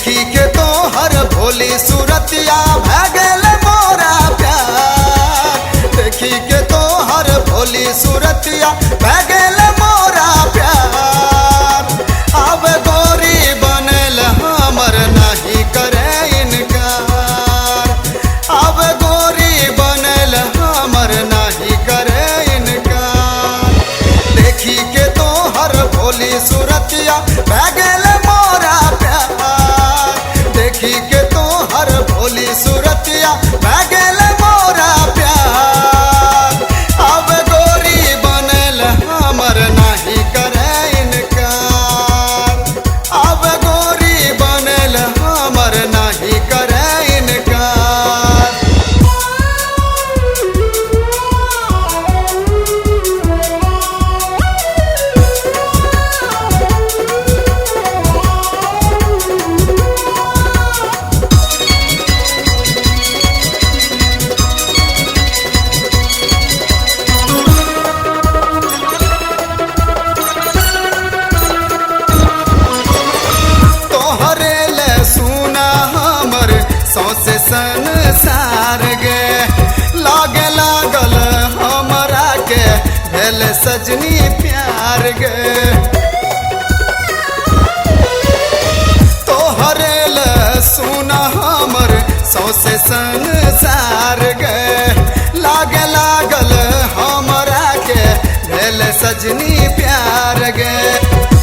देखी के तो हर भोली सूरतिया भगल मोरा प्यार। देखी के तो हर भोली सूरतिया भगल मोरा प्यार। अब गोरी बनल हमर नहीं करे इनकार। अब गोरी बनल हमर नहीं करे इनकार। देखी के तो हर भोली सूरतिया भगल मोरा प्यार। देखी के तो हर भोली सूरतिया भगल मोरा प्यार। अब गोरी बनल हमर नहीं करे इनकार। अब गोरी बनल हमर नहीं करे इनकार। तोहरे ले सुना हमर सौसे संसार गे। लागे लागल हमरा के भेल सजनी प्यार गे। तोहरे ले सुना हमर सौसे संसार गे। लागे लागल हमरा के भेल सजनी प्यार गे।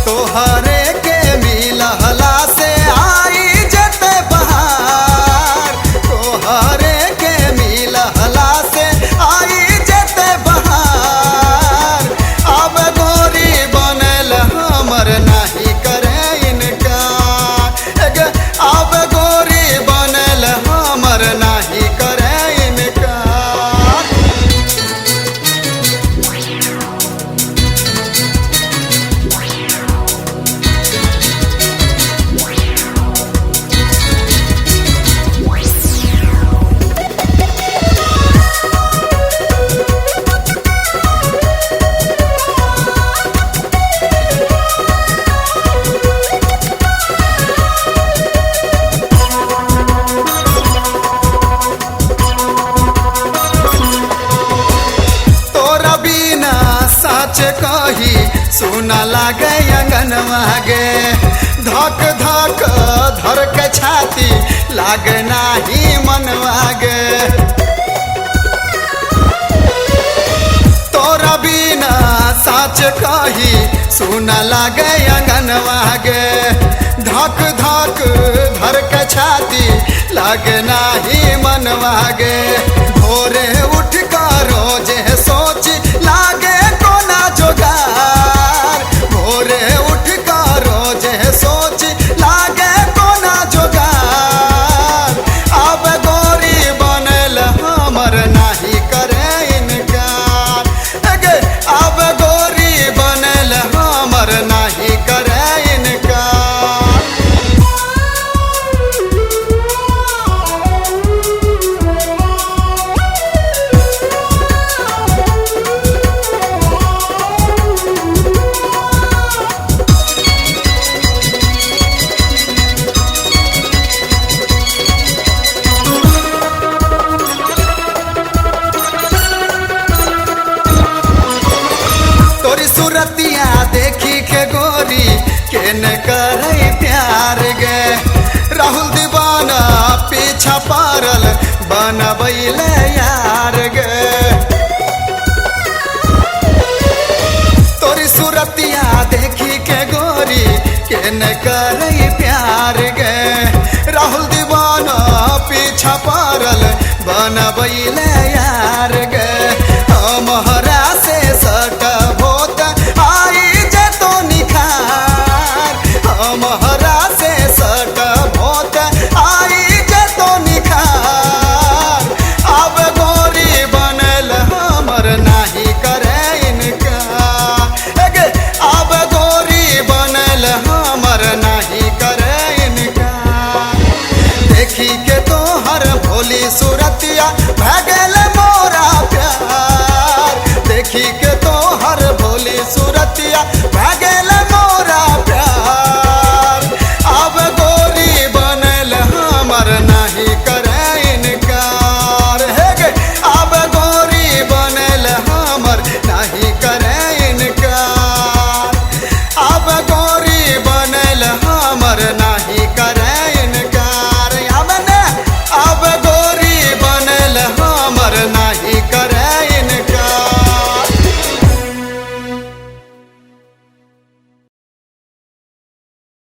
तोहरे के मिलहला से आई जते बहार। तोहरे के मिलहला से आई जते बहार। अब गोरी बनल हमर नहीं करे इनकार। अब गोरी बनल हमर नहीं करे इनकार। तोरा बिना साच कही सुना लागे अंगनवा गे। धक धक धर के छाती लागे नाही मनवा गे। तोरा बिना साच कही सुना लागे अंगनवा गे। धक धक धर के छाती लागे नाही मनवा गे। भोरे उठ कर रोज सोच लागे कोना जोगार। भोरे उठ कर रोज सोच लागे कोना जोगार। अब गोरी बनल हमर नहीं करे इनकार। अब गोरी बनल हमर नहीं करे इनकार। तोरी सूरतिया देखी के गोरी केन करे प्यार गे। राहुल दीवाना पीछा पारल बनबैले यार गे। तोरी सूरतिया देखी के गोरी केन करे प्यार गे। राहुल दीवाना पीछा पारल बनबैले यार गे। हमरा से सट भोत आई जतो निखार। हमरा से सट भोत आई जतो निखार। अब गोरी बनल हमर नहीं करे इनकार। अब गोरी बनल हमर नहीं करे इनकार। देखी के तो हर भोली सूरतिया